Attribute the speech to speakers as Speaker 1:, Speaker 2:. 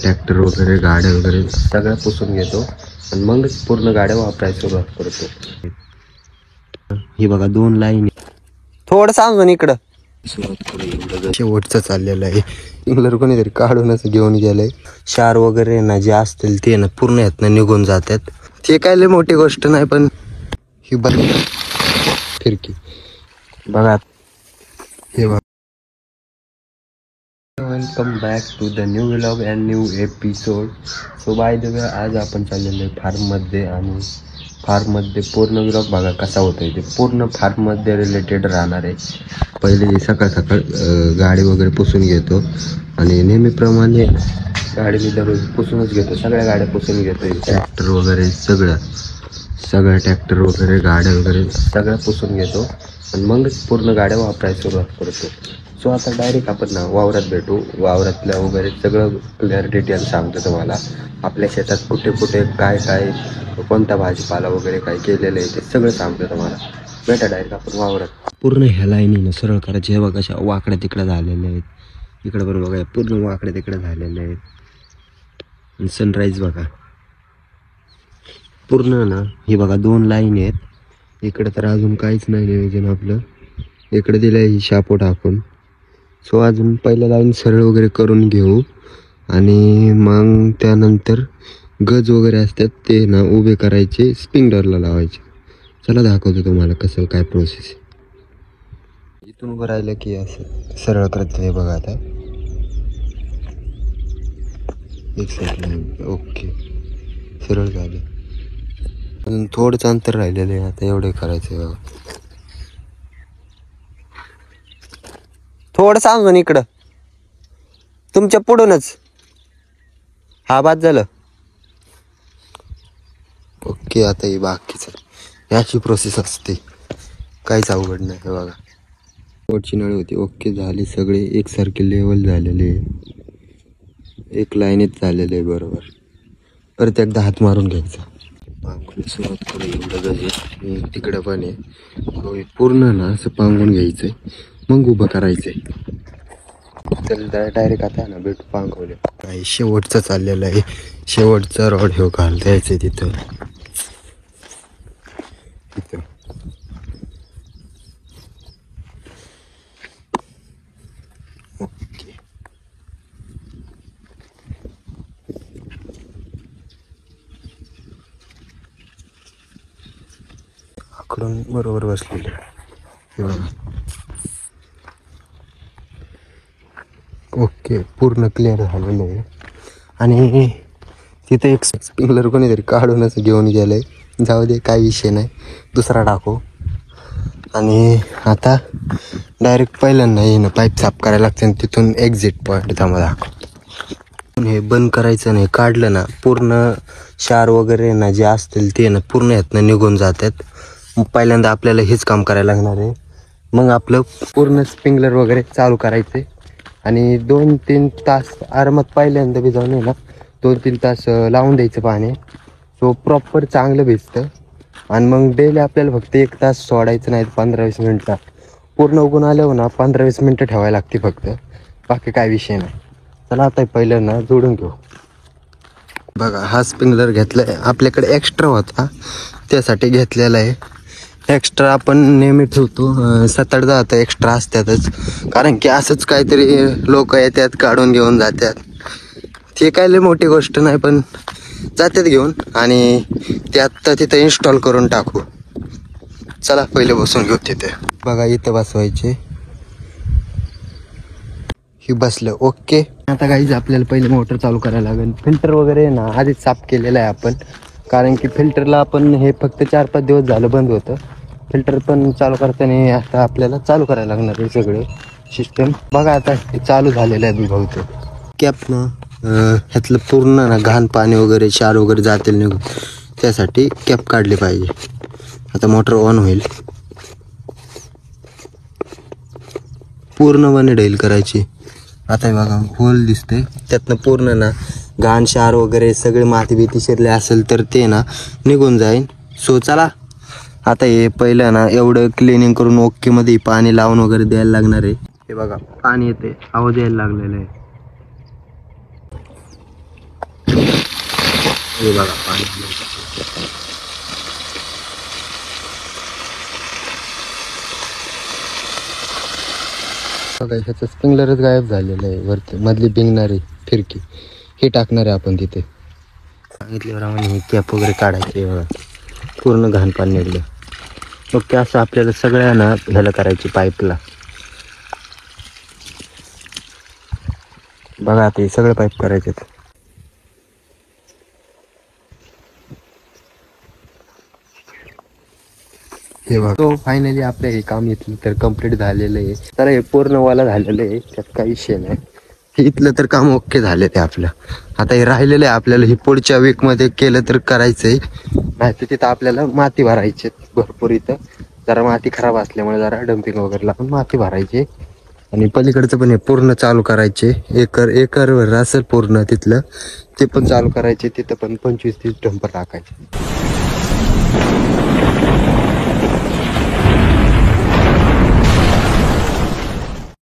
Speaker 1: Tractor वगैरे गाड्या वगैरे सगळं पुसून घेतो आणि मग पूर्ण गाड्या वापरायला सुरुवात करतो. ही बघा 2 लाईन थोडं सांगून इकडं सुरुवात करू. शेवटचं चाललेलं आहे. इंग्लर कोणीतरी काढूनच घेऊन गेलंय. क्षार वगैरे ना जे असतील ते ना पूर्ण यातनं निघून जातात. ते काय लय मोठी गोष्ट नाही, पण ही बघा फिरकी बघा. हे बघा. Welcome back to the new vlog and new episode. So by the way आज आपण चाललेलो आहे फार्ममध्ये आणि फार्ममध्ये पूर्ण व्लॉग बघा कसा होतोय. ते पूर्ण फार्ममध्ये रिलेटेड राहणार आहे. पहिले सकाळ सकाळ गाडी वगैरे पुसून घेतो आणि नेहमीप्रमाणे गाडी मी दररोज पुसूनच घेतो. सगळ्या गाड्या पुसून घेतो. ट्रॅक्टर वगैरे सगळ्या ट्रॅक्टर वगैरे गाड्या वगैरे सगळ्या पुसून घेतो आणि मगच पूर्ण गाड्या वापरायला सुरुवात करतो. सो आता डायरेक्ट आपण ना वावरात भेटू. वावरातल्या वगैरे सगळं क्लिअर डिटेल सांगतो तुम्हाला. आपल्या शेतात कुठे कुठे काय काय कोणता भाजीपाला वगैरे काय केलेलं आहे ते सगळं सांगतो तुम्हाला. भेटा डायरेक्ट आपण वावरात. पूर्ण ह्या लाईनीनं सरळ करायचे. हे बघा अशा वाकड्या तिकडे झालेल्या आहेत. इकडं पण बघा पूर्ण वाकड्या तिकडे झालेल्या आहेत. आणि सनराईज बघा पूर्ण ना. ही बघा 2 लाईन आहेत. इकडं तर अजून काहीच नाही नियोजन आपलं. इकडे दिलं ही शापो टाकून. सो अजून पहिल्या लाईन सरळ वगैरे करून घेऊ आणि मग त्यानंतर गज वगैरे असतात ते ना उभे करायचे, स्प्रिंकलरला लावायचे. चला दाखवतो तुम्हाला कसं काय प्रोसेस. इथून उभं राहिलं की असं सरळ करत. हे बघा आता एक सेकंड. ओके सरळ झालं. अजून थोडंच अंतर राहिलेलं आहे. आता एवढे करायचं आहे बघा. थोडं सांगून इकडं तुमच्या पुढूनच. हा बाद झालं. ओके आता ही बाकीचं याची प्रोसेस असते. काहीच अवघड नाही. हे बघा शेवटची नळी होती. ओके झाली. सगळे एकसारखे लेवल झालेले, एक लाईनीत झालेले आहे बरोबर. परत एकदा हात मारून घ्यायचा. पांगून सुरुवात करू. एवढं गजे तिकडं पण आहे. पूर्ण ना असं पांगून घ्यायचंय मग उभं करायचंय. तर डायरेक्ट आता ना भेटू पांगवले. नाही शेवटचं चाललेलं आहे. शेवटचा रॉड हे घालता यायचं तिथं. ओके आकडून बरोबर बसलेले. हे बघा ओके पूर्ण क्लिअर झालेलं आहे. आणि तिथं एक स्प्रिंकलर कोणीतरी काढूनच घेऊन गेलंय. जाऊ दे काय विषय नाही, दुसरा टाकू. आणि आता डायरेक्ट पहिल्यांदा येणं पाईप साफ करायला लागते आणि तिथून एक्झिट पॉईंट थांबा दाखव. हे बंद करायचं नाही. काढलं ना पूर्ण क्षार वगैरे ना जे असतील ते ना पूर्ण यातनं निघून जातात. पहिल्यांदा आपल्याला हेच काम करायला लागणार आहे. मग आपलं पूर्ण स्प्रिंकलर वगैरे चालू करायचं आणि 2-3 तास आरामात पहिल्यांदा भिजवून आहे ना 2-3 तास लावून द्यायचं पाणी. सो प्रॉपर चांगलं भिजतं. आणि मग डेली आपल्याला फक्त 1 तास सोडायचं नाही. 15-20 मिनटं पूर्ण उगून आल्यावर ना 15-20 मिनटं ठेवायला लागते फक्त. बाकी काय विषय नाही. चला आता पहिलं ना जोडून घेऊ. बघा हा स्प्रिंकलर घेतला आहे. आपल्याकडे एक्स्ट्रा होता त्यासाठी घेतलेला आहे. एक्स्ट्रा आपण नेहमी ठेवतो. 7-8 जातं एक्स्ट्रा असतातच. कारण की असंच काहीतरी लोक येतात काढून घेऊन जातात. ते काय लय मोठी गोष्ट नाही, पण जातात घेऊन आणि ते आत्ता तिथं इन्स्टॉल करून टाकू. चला पहिले बसून घेऊ तिथे. बघा इथं बसवायचे. ही बसलं. ओके आता काहीच आपल्याला पहिले मोटर चालू करायला लागेल. फिल्टर वगैरे ना आधीच साफ केलेलं आहे आपण. कारण की फिल्टरला आपण हे फक्त 4-5 दिवस झालं बंद होतं. फिल्टर पण चालू करताना आता आपल्याला चालू करायला लागणार आहे सगळे सिस्टम. बघा आता हे चालू झालेलं आहे बहुतेक. कॅप ना ह्यातलं पूर्ण ना घाण पाणी वगैरे क्षार वगैरे जातील निघून, त्यासाठी कॅप काढली पाहिजे. आता मोटर ऑन होईल. पूर्णपणे ढैल करायची. आता बघा होल दिसते त्यातनं पूर्ण ना घाण क्षार वगैरे सगळे माती बिती शिरले असेल तर ते ना निघून जाईल. सो चला आता हे पहिलं ना एवढं क्लिनिंग करून ओके मध्ये पाणी लावून वगैरे द्यायला लागणार आहे. हे बघा पाणी येते, आवाज यायला लागलेलं आहे. हे बघा पाणी बघा, ह्याचं स्प्रिंकलरच गायब झालेलं आहे. वरती मधली बिंगणारी फिरकी हे टाकणार आहे आपण तिथे. सांगितल्याप्रमाणे हे कॅप वगैरे काढायचे बघा, पूर्ण घाण पाणी निघलं. मग ते असं आपल्याला सगळ्यांना ह्याला करायची पाईपला. बघा ते सगळे पाईप करायचे. हे बघा, तो फायनली आपलं हे काम इथलं तर कम्प्लीट झालेलं आहे. तर हे पूर्ण वाला झालेलं आहे, त्यात काही विषय नाही. हे इथलं तर काम ओके झालं ते आपलं. आता हे राहिलेलं आहे आपल्याला, हे पुढच्या वीकमध्ये केलं तर करायचंय. नाही तर तिथं आपल्याला माती भरायची भरपूर. इथं जरा माती खराब असल्यामुळे जरा डम्पिंग वगैरे लागून माती भरायची. आणि पलीकडचं पण हे पूर्ण चालू करायचे. एकरवर असेल पूर्ण तिथलं, ते पण चालू करायचे. तिथं पण 25-30 डंपर टाकायचे.